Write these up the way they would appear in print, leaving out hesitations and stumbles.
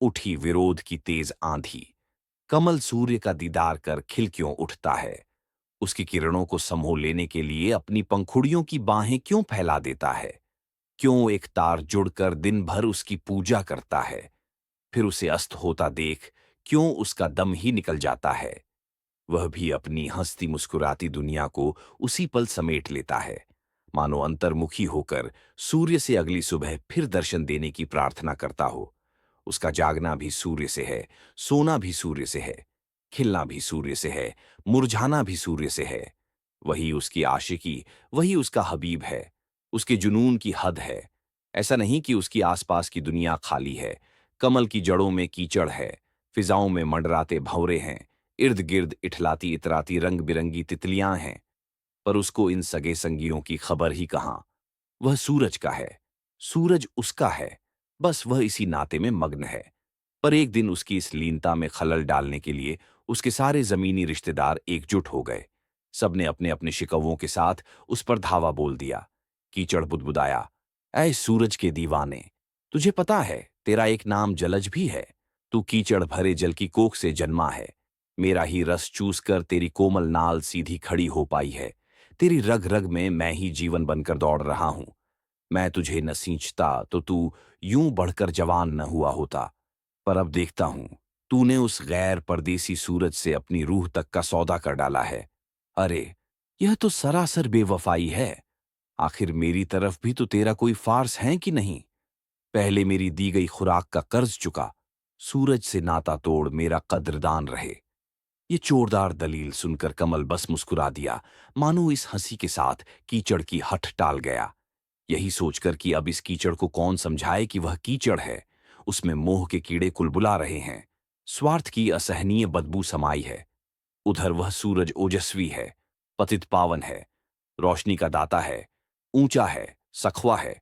उठी विरोध की तेज आंधी। कमल सूर्य का दीदार कर खिल क्यों उठता है? उसकी किरणों को समो लेने के लिए अपनी पंखुड़ियों की बाहें क्यों फैला देता है? क्यों एक तार जुड़कर दिन भर उसकी पूजा करता है? फिर उसे अस्त होता देख क्यों उसका दम ही निकल जाता है? वह भी अपनी हंसती मुस्कुराती दुनिया को उसी पल समेट लेता है, मानो अंतर्मुखी होकर सूर्य से अगली सुबह फिर दर्शन देने की प्रार्थना करता हो। उसका जागना भी सूर्य से है, सोना भी सूर्य से है, खिलना भी सूर्य से है, मुरझाना भी सूर्य से है। वही उसकी आशिकी, वही उसका हबीब है, उसके जुनून की हद है। ऐसा नहीं कि उसकी आसपास की दुनिया खाली है। कमल की जड़ों में कीचड़ है, फिजाओं में मंडराते भंवरे हैं, इर्द गिर्द इठलाती इतराती रंग बिरंगी तितलियां हैं। पर उसको इन सगे संगियों की खबर ही कहाँ। वह सूरज का है, सूरज उसका है, बस वह इसी नाते में मग्न है। पर एक दिन उसकी इस लीनता में खलल डालने के लिए उसके सारे जमीनी रिश्तेदार एकजुट हो गए। सबने अपने अपने शिकवों के साथ उस पर धावा बोल दिया। कीचड़ बुदबुदाया, ऐ सूरज के दीवाने, तुझे पता है तेरा एक नाम जलज भी है। तू कीचड़ भरे जल की कोख से जन्मा है। मेरा ही रस चूस कर तेरी कोमल नाल सीधी खड़ी हो पाई है। तेरी रग रग में मैं ही जीवन बनकर दौड़ रहा हूं। मैं तुझे न सींचता तो तू यूं बढ़कर जवान न हुआ होता। पर अब देखता हूं, तूने उस गैर परदेसी सूरज से अपनी रूह तक का सौदा कर डाला है। अरे, यह तो सरासर बेवफाई है। आखिर मेरी तरफ भी तो तेरा कोई फार्स है कि नहीं? पहले मेरी दी गई खुराक का कर्ज चुका। सूरज से नाता तोड़ मेरा कद्रदान रहे। ये चोरदार दलील सुनकर कमल बस मुस्कुरा दिया, मानो इस हंसी के साथ कीचड़ की हठ टाल गया। यही सोचकर कि अब इस कीचड़ को कौन समझाए कि वह कीचड़ है, उसमें मोह के कीड़े कुलबुला रहे हैं। स्वार्थ की असहनीय बदबू समाई है। उधर वह सूरज ओजस्वी है, पतित पावन है, रोशनी का दाता है, ऊंचा है, सखवा है।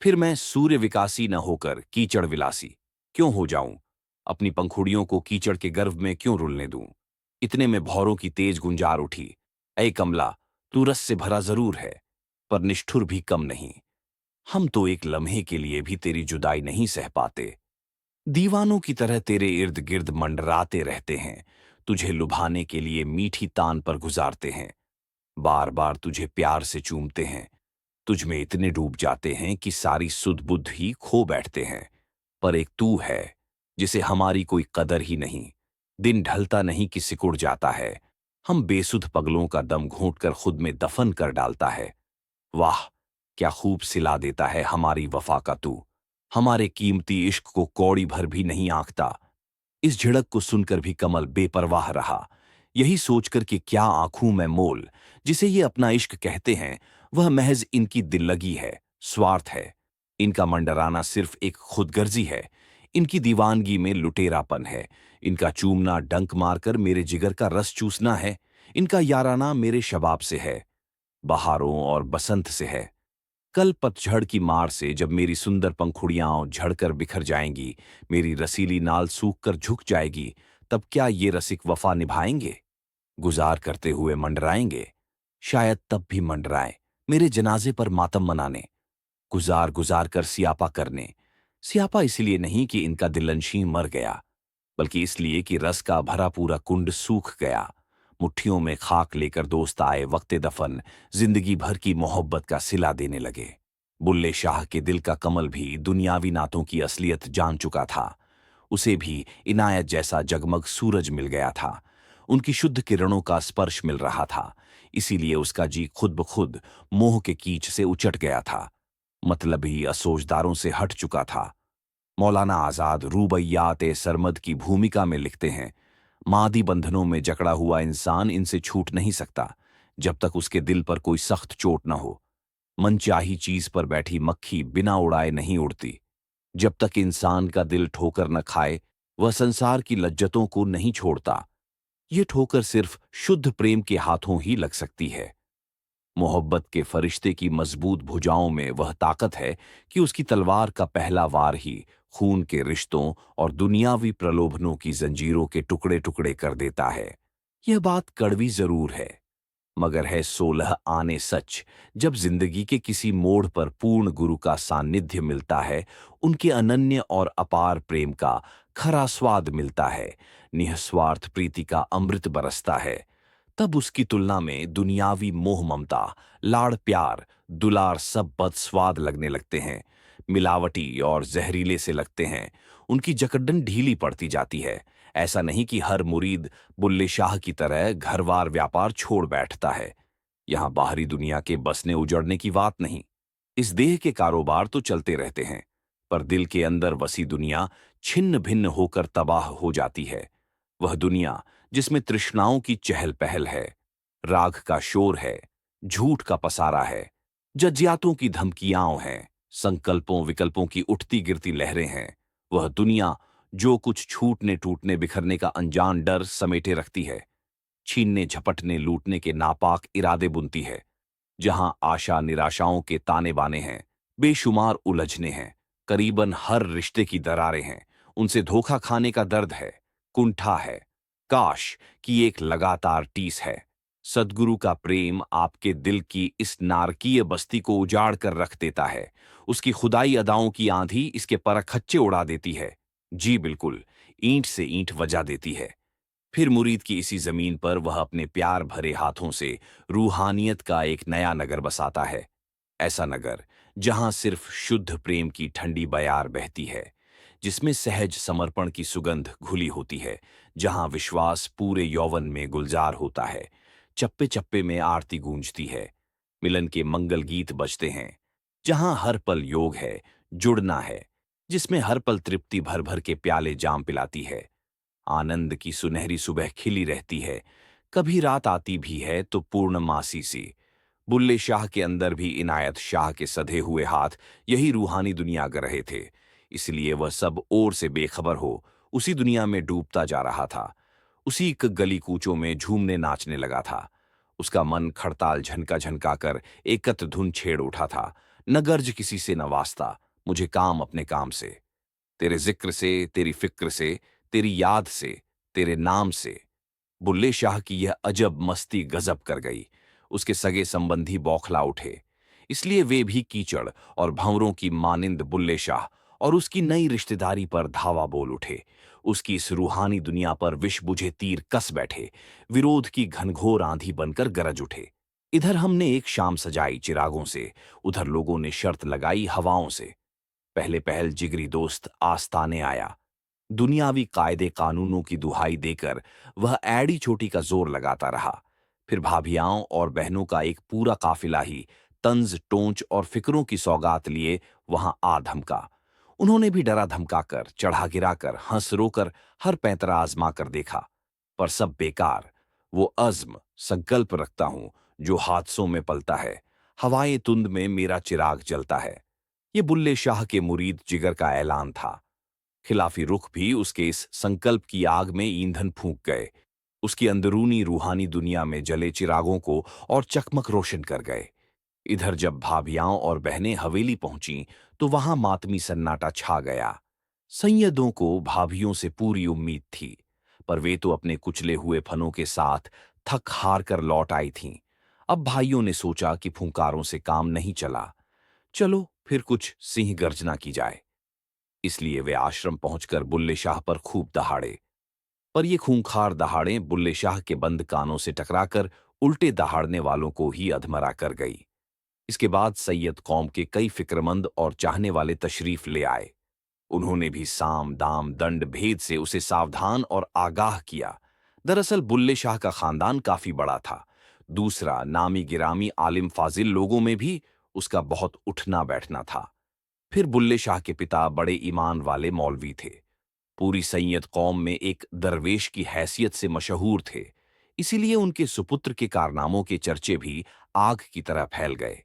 फिर मैं सूर्य विकासी न होकर कीचड़ विलासी क्यों हो जाऊं? अपनी पंखुड़ियों को कीचड़ के गर्भ में क्यों रुलने दूं? इतने में भौरों की तेज गुंजार उठी। ऐ कमला, तू रस से भरा जरूर है, पर निष्ठुर भी कम नहीं। हम तो एक लम्हे के लिए भी तेरी जुदाई नहीं सह पाते। दीवानों की तरह तेरे इर्द गिर्द मंडराते रहते हैं, तुझे लुभाने के लिए मीठी तान पर गुजारते हैं, बार बार तुझे प्यार से चूमते हैं, तुझ में इतने डूब जाते हैं कि सारी सुध बुद्ध ही खो बैठते हैं। पर एक तू है जिसे हमारी कोई कदर ही नहीं। दिन ढलता नहीं कि सिकुड़ जाता है। हम बेसुध पगलों का दम घोंटकर खुद में दफन कर डालता है। वाह, क्या खूब सिला देता है हमारी वफा का तू। हमारे कीमती इश्क को कौड़ी भर भी नहीं आंकता। इस झिड़क को सुनकर भी कमल बेपरवाह रहा, यही सोचकर कि क्या आंखूं मैं मोल। जिसे ये अपना इश्क कहते हैं वह महज इनकी दिल्लगी है, स्वार्थ है। इनका मंडराना सिर्फ एक खुदगर्जी है। इनकी दीवानगी में लुटेरापन है। इनका चूमना डंक मारकर मेरे जिगर का रस चूसना है। इनका याराना मेरे शबाब से है, बहारों और बसंत से है। कल पतझड़ की मार से जब मेरी सुंदर पंखुड़ियां झड़कर बिखर जाएंगी, मेरी रसीली नाल सूख कर झुक जाएगी, तब क्या ये रसिक वफा निभाएंगे? गुजार करते हुए मंडराएंगे? शायद तब भी मंडराएं, मेरे जनाजे पर मातम मनाने, गुजार गुजार कर सियापा करने। सियापा इसलिए नहीं कि इनका दिलनशी मर गया, बल्कि इसलिए कि रस का भरा पूरा कुंड सूख गया। मुट्ठियों में खाक लेकर दोस्त आए वक्ते दफन जिंदगी भर की मोहब्बत का सिला देने लगे। बुल्ले शाह के दिल का कमल भी दुनियावी नातों की असलियत जान चुका था। उसे भी इनायत जैसा जगमग सूरज मिल गया था। उनकी शुद्ध किरणों का स्पर्श मिल रहा था। इसीलिए उसका जी खुद ब खुद मोह के कीच से उचट गया था। मतलबी असोजदारों से हट चुका था। मौलाना आजाद रूबैयात ए सरमद की भूमिका में लिखते हैं, मादी बंधनों में जकड़ा हुआ इंसान इनसे छूट नहीं सकता जब तक उसके दिल पर कोई सख्त चोट न हो। मनचाही चीज पर बैठी मक्खी बिना उड़ाए नहीं उड़ती। जब तक इंसान का दिल ठोकर न खाए वह संसार की लज्जतों को नहीं छोड़ता। ये ठोकर सिर्फ शुद्ध प्रेम के हाथों ही लग सकती है। मोहब्बत के फरिश्ते की मजबूत भुजाओं में वह ताकत है कि उसकी तलवार का पहला वार ही खून के रिश्तों और दुनियावी प्रलोभनों की जंजीरों के टुकड़े टुकड़े कर देता है। यह बात कड़वी जरूर है, मगर है 16 आने सच। जब जिंदगी के किसी मोड़ पर पूर्ण गुरु का सानिध्य मिलता है, उनके अनन्य और अपार प्रेम का खरा स्वाद मिलता है, निःस्वार्थ प्रीति का अमृत बरसता है, तब उसकी तुलना में दुनियावी मोह ममता, लाड़ प्यार, दुलार सब बदस्वाद लगने लगते हैं, मिलावटी और जहरीले से लगते हैं। उनकी जकड़न ढीली पड़ती जाती है। ऐसा नहीं कि हर मुरीद बुल्ले शाह की तरह घरवार व्यापार छोड़ बैठता है। यहां बाहरी दुनिया के बसने उजड़ने की बात नहीं। इस देह के कारोबार तो चलते रहते हैं, पर दिल के अंदर बसी दुनिया छिन्न भिन्न होकर तबाह हो जाती है। वह दुनिया जिसमें तृष्णाओं की चहल पहल है, राग का शोर है, झूठ का पसारा है, जज्जियातों की धमकियां हैं, संकल्पों विकल्पों की उठती गिरती लहरें हैं। वह दुनिया जो कुछ छूटने टूटने बिखरने का अनजान डर समेटे रखती है, छीनने झपटने लूटने के नापाक इरादे बुनती है। जहां आशा निराशाओं के ताने बाने हैं, बेशुमार उलझने हैं, करीबन हर रिश्ते की दरारें हैं, उनसे धोखा खाने का दर्द है, कुंठा है, काश की एक लगातार टीस है। सद्गुरु का प्रेम आपके दिल की इस नारकीय बस्ती को उजाड़ कर रख देता है। उसकी खुदाई अदाओं की आंधी इसके परखच्चे उड़ा देती है। जी बिल्कुल, ईंट से ईंट वजा देती है। फिर मुरीद की इसी जमीन पर वह अपने प्यार भरे हाथों से रूहानियत का एक नया नगर बसाता है। ऐसा नगर जहां सिर्फ शुद्ध प्रेम की ठंडी बयार बहती है, जिसमें सहज समर्पण की सुगंध घुली होती है, जहां विश्वास पूरे यौवन में गुलजार होता है, चप्पे चप्पे में आरती गूंजती है, मिलन के मंगल गीत बजते हैं, जहां हर पल योग है, जुड़ना है, जिसमें हर पल तृप्ति भर भर के प्याले जाम पिलाती है। आनंद की सुनहरी सुबह खिली रहती है। कभी रात आती भी है तो पूर्णमासी सी। बुल्ले शाह के अंदर भी इनायत शाह के सधे हुए हाथ यही रूहानी दुनिया कर रहे थे। इसलिए वह सब ओर से बेखबर हो उसी दुनिया में डूबता जा रहा था। उसी गली कूचों में झूमने नाचने लगा था। उसका मन खड़ताल झनका झनका कर एकत्र धुन छेड़ उठा था। न गर्ज किसी से न वास्ता, मुझे काम अपने काम से। तेरे जिक्र से, तेरी फिक्र से, तेरी याद से, तेरे नाम से। बुल्ले शाह की यह अजब मस्ती गजब कर गई। उसके सगे संबंधी बौखला उठे। इसलिए वे भी कीचड़ और भंवरों की मानिंद बुल्ले शाह और उसकी नई रिश्तेदारी पर धावा बोल उठे। उसकी इस रूहानी दुनिया पर विष बुझे तीर कस बैठे, विरोध की घनघोर आंधी बनकर गरज उठे। इधर हमने एक शाम सजाई चिरागों से, उधर लोगों ने शर्त लगाई हवाओं से। पहले पहल जिगरी दोस्त आस्ताने आया। दुनियावी कायदे कानूनों की दुहाई देकर वह एड़ी चोटी का जोर लगाता रहा। फिर भाभियाओं और बहनों का एक पूरा काफिला ही तंज टोंच और फिक्रों की सौगात लिए वहां आ धमका। उन्होंने भी डरा धमकाकर, चढ़ा गिराकर, हंस रोकर हर पैंतरा आजमा कर देखा, पर सब बेकार। वो अज़्म संकल्प रखता हूं जो हादसों में पलता है, हवाएं तुंद में मेरा चिराग जलता है। ये बुल्ले शाह के मुरीद जिगर का ऐलान था। खिलाफी रुख भी उसके इस संकल्प की आग में ईंधन फूंक गए, उसकी अंदरूनी रूहानी दुनिया में जले चिरागों को और चकमक रोशन कर गए। इधर जब भाभियां और बहनें हवेली पहुंचीं तो वहां मातमी सन्नाटा छा गया। सैयदों को भाभियों से पूरी उम्मीद थी, पर वे तो अपने कुचले हुए फनों के साथ थक हार कर लौट आई थीं। अब भाइयों ने सोचा कि फूंकारों से काम नहीं चला, चलो फिर कुछ सिंह गर्जना की जाए। इसलिए वे आश्रम पहुंचकर बुल्ले शाह पर खूब दहाड़े। पर ये खूंखार दहाड़ें बुल्ले शाह के बंद कानों से टकराकर उल्टे दहाड़ने वालों को ही अधमरा कर गई। इसके बाद सैयद कौम के कई फिक्रमंद और चाहने वाले तशरीफ ले आए। उन्होंने भी साम दाम दंड भेद से उसे सावधान और आगाह किया। दरअसल बुल्ले शाह का खानदान काफी बड़ा था। दूसरा, नामी गिरामी आलिम फाजिल लोगों में भी उसका बहुत उठना बैठना था। फिर बुल्ले शाह के पिता बड़े ईमान वाले मौलवी थे, पूरी सैयद कौम में एक दरवेश की हैसियत से मशहूर थे। इसीलिए उनके सुपुत्र के कारनामों के चर्चे भी आग की तरह फैल गए।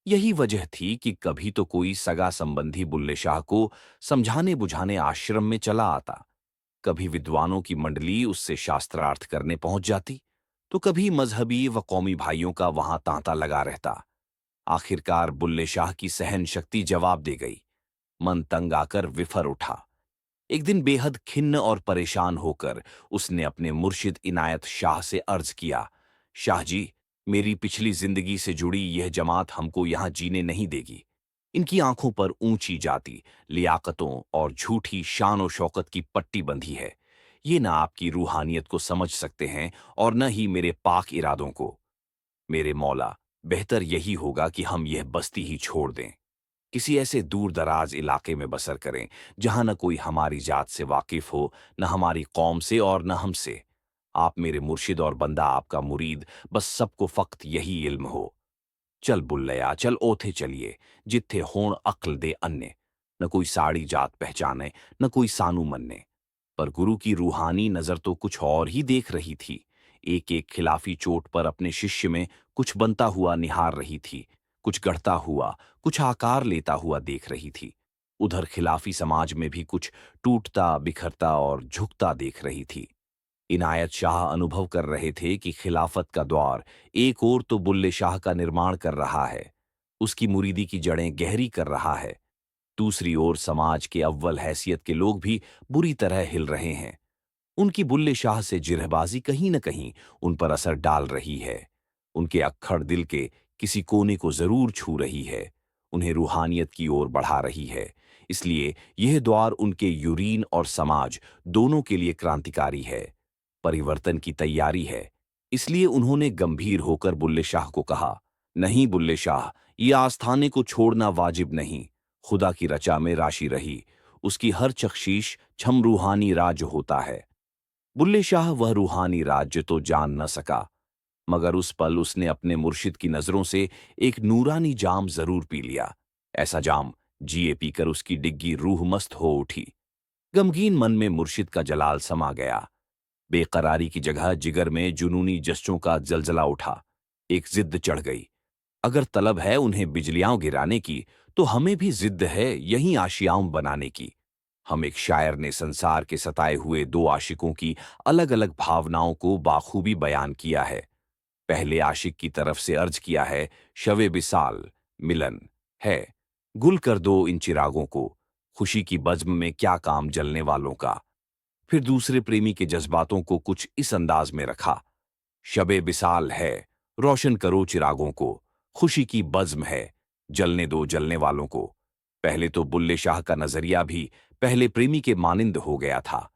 यही वजह थी कि कभी तो कोई सगा संबंधी बुल्ले शाह को समझाने बुझाने आश्रम में चला आता, कभी विद्वानों की मंडली उससे शास्त्रार्थ करने पहुंच जाती, तो कभी मजहबी व कौमी भाइयों का वहां तांता लगा रहता। आखिरकार बुल्ले शाह की सहन शक्ति जवाब दे गई। मन तंग आकर विफर उठा। एक दिन बेहद खिन्न और परेशान होकर उसने अपने मुर्शिद इनायत शाह से अर्ज किया, शाह जी, मेरी पिछली जिंदगी से जुड़ी यह जमात हमको यहाँ जीने नहीं देगी। इनकी आंखों पर ऊंची जाति, लियाकतों और झूठी शान और शौकत की पट्टी बंधी है। ये ना आपकी रूहानियत को समझ सकते हैं और न ही मेरे पाक इरादों को। मेरे मौला, बेहतर यही होगा कि हम यह बस्ती ही छोड़ दें, किसी ऐसे दूर दराज इलाके में बसर करें जहां न कोई हमारी जात से वाकिफ हो, न हमारी कौम से और न हमसे। आप मेरे मुर्शिद और बंदा आपका मुरीद, बस सबको फक्त यही इल्म हो। चल बुल्लया चल ओथे चलिए, जिथे होण अक्ल दे अन्य। न कोई साड़ी जात पहचाने, न कोई सानू मन्ने। पर गुरु की रूहानी नजर तो कुछ और ही देख रही थी। एक एक खिलाफी चोट पर अपने शिष्य में कुछ बनता हुआ निहार रही थी, कुछ गढ़ता हुआ, कुछ आकार लेता हुआ देख रही थी। उधर खिलाफी समाज में भी कुछ टूटता बिखरता और झुकता देख रही थी। इनायत शाह अनुभव कर रहे थे कि खिलाफत का द्वार एक ओर तो बुल्ले शाह का निर्माण कर रहा है, उसकी मुरीदी की जड़ें गहरी कर रहा है। दूसरी ओर समाज के अव्वल हैसियत के लोग भी बुरी तरह हिल रहे हैं। उनकी बुल्ले शाह से जिरहबाजी कहीं न कहीं उन पर असर डाल रही है। उनके अक्खड़ दिल के किसी कोने को जरूर छू रही है, उन्हें रूहानियत की ओर बढ़ा रही है। इसलिए यह दौर उनके यूरीन और समाज दोनों के लिए क्रांतिकारी है, परिवर्तन की तैयारी है। इसलिए उन्होंने गंभीर होकर बुल्ले शाह को कहा, नहीं बुल्ले शाह, ये आस्थाने को छोड़ना वाजिब नहीं। खुदा की रचा में राशि रही, उसकी हर चख्शीश छम रूहानी राज्य होता है। बुल्ले शाह वह रूहानी राज्य तो जान न सका, मगर उस पल उसने अपने मुर्शिद की नजरों से एक नूरानी जाम जरूर पी लिया। ऐसा जाम जिए पीकर उसकी डिग्गी रूह मस्त हो उठी। गमगीन मन में मुर्शिद का जलाल समा गया। बेकरारी की जगह जिगर में जुनूनी जश्नों का जलजला उठा। एक जिद चढ़ गई, अगर तलब है उन्हें बिजलियां गिराने की, तो हमें भी जिद है यहीं आशियाओं बनाने की। हम एक शायर ने संसार के सताए हुए दो आशिकों की अलग अलग भावनाओं को बाखूबी बयान किया है। पहले आशिक की तरफ से अर्ज किया है, शवे बिसाल मिलन है, गुल कर दो इन चिरागों को, खुशी की बज्म में क्या काम जलने वालों का। फिर दूसरे प्रेमी के जज्बातों को कुछ इस अंदाज में रखा, शबे बिसाल है, रोशन करो चिरागों को, खुशी की बज्म है, जलने दो जलने वालों को। पहले तो बुल्ले शाह का नजरिया भी पहले प्रेमी के मानिंद हो गया था।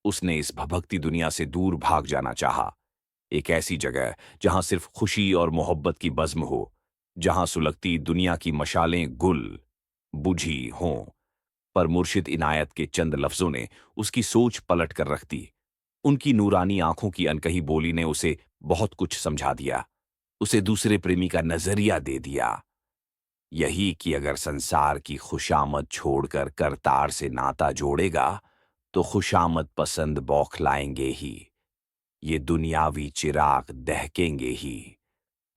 उसने इस भभकती दुनिया से दूर भाग जाना चाहा, एक ऐसी जगह जहां सिर्फ खुशी और मोहब्बत की बज्म हो, जहां सुलगती दुनिया की मशालें गुल बुझी हों। पर मुर्शिद इनायत के चंद लफ्जों ने उसकी सोच पलट कर रख दी। उनकी नूरानी आंखों की अनकही बोली ने उसे बहुत कुछ समझा दिया, उसे दूसरे प्रेमी का नजरिया दे दिया। यही कि अगर संसार की खुशामद छोड़कर करतार से नाता जोड़ेगा, तो खुशामद पसंद बौखलाएंगे ही, ये दुनियावी चिराग दहकेंगे ही,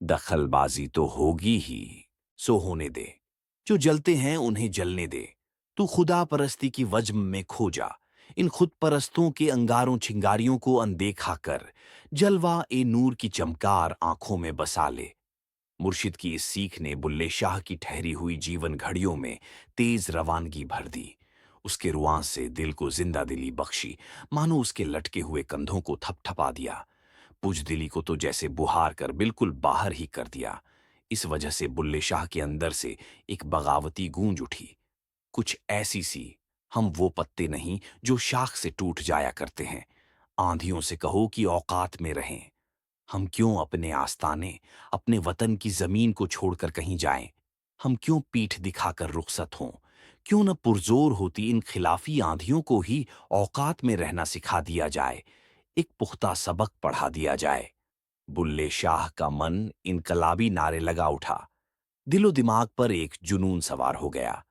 दखलबाजी तो होगी ही। सो होने दे, जो जलते हैं उन्हें जलने दे। तू खुदा परस्ती की वज्म में खो जा, इन खुद परस्तों के अंगारों चिंगारियों को अनदेखा कर, जलवा ए नूर की चमकार आंखों में बसा ले। मुर्शिद की इस सीख ने बुल्ले शाह की ठहरी हुई जीवन घड़ियों में तेज रवानगी भर दी। उसके रुआं से दिल को जिंदा दिली बख्शी, मानो उसके लटके हुए कंधों को थपथपा दिया। बुझदिली को तो जैसे बुहार कर बिल्कुल बाहर ही कर दिया। इस वजह से बुल्ले शाह के अंदर से एक बगावती गूंज उठी, कुछ ऐसी सी, हम वो पत्ते नहीं जो शाख से टूट जाया करते हैं। आंधियों से कहो कि औकात में रहें। हम क्यों अपने आस्ताने, अपने वतन की जमीन को छोड़कर कहीं जाएं? हम क्यों पीठ दिखाकर रुखसत हों? क्यों न पुरजोर होती इन खिलाफी आंधियों को ही औकात में रहना सिखा दिया जाए, एक पुख्ता सबक पढ़ा दिया जाए। बुल्ले शाह का मन इनकलाबी नारे लगा उठा। दिलो दिमाग पर एक जुनून सवार हो गया।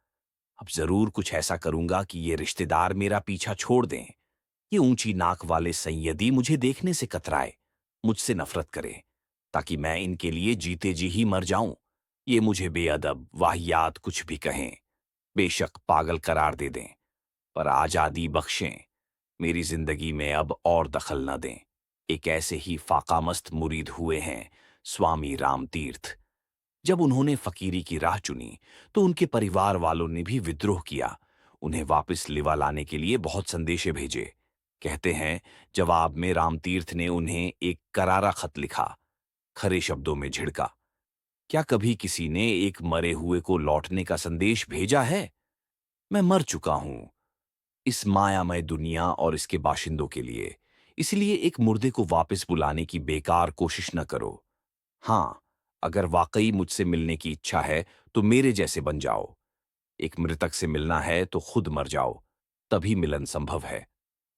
अब जरूर कुछ ऐसा करूंगा कि ये रिश्तेदार मेरा पीछा छोड़ दें। ये ऊंची नाक वाले सैयदी मुझे देखने से कतराए, मुझसे नफरत करे, ताकि मैं इनके लिए जीते जी ही मर जाऊं। ये मुझे बेअदब वाहियात कुछ भी कहें, बेशक पागल करार दे दें, पर आजादी बख्शें। मेरी जिंदगी में अब और दखल न दें। एक ऐसे ही फाकामस्त मुरीद हुए हैं स्वामी राम तीर्थ। जब उन्होंने फकीरी की राह चुनी, तो उनके परिवार वालों ने भी विद्रोह किया। उन्हें वापस लिवा लाने के लिए बहुत संदेशे भेजे। कहते हैं, जवाब में रामतीर्थ ने उन्हें एक करारा खत लिखा। खरे शब्दों में झिड़का। क्या कभी किसी ने एक मरे हुए को लौटने का संदेश भेजा है? मैं मर चुका हूं इस मायामय दुनिया और इसके बाशिंदों के लिए। इसलिए एक मुर्दे को वापस बुलाने की बेकार कोशिश न करो। हाँ, अगर वाकई मुझसे मिलने की इच्छा है, तो मेरे जैसे बन जाओ। एक मृतक से मिलना है तो खुद मर जाओ, तभी मिलन संभव है।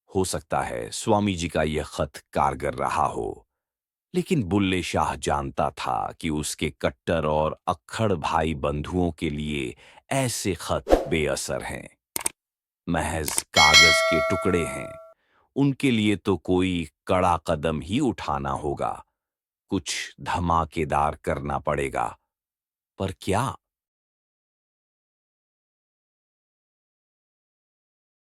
हो सकता है स्वामी जी का यह खत कारगर रहा हो, लेकिन बुल्ले शाह जानता था कि उसके कट्टर और अक्खड़ भाई बंधुओं के लिए ऐसे खत बेअसर हैं, महज कागज के टुकड़े हैं। उनके लिए तो कोई कड़ा कदम ही उठाना होगा, कुछ धमाकेदार करना पड़ेगा। पर क्या?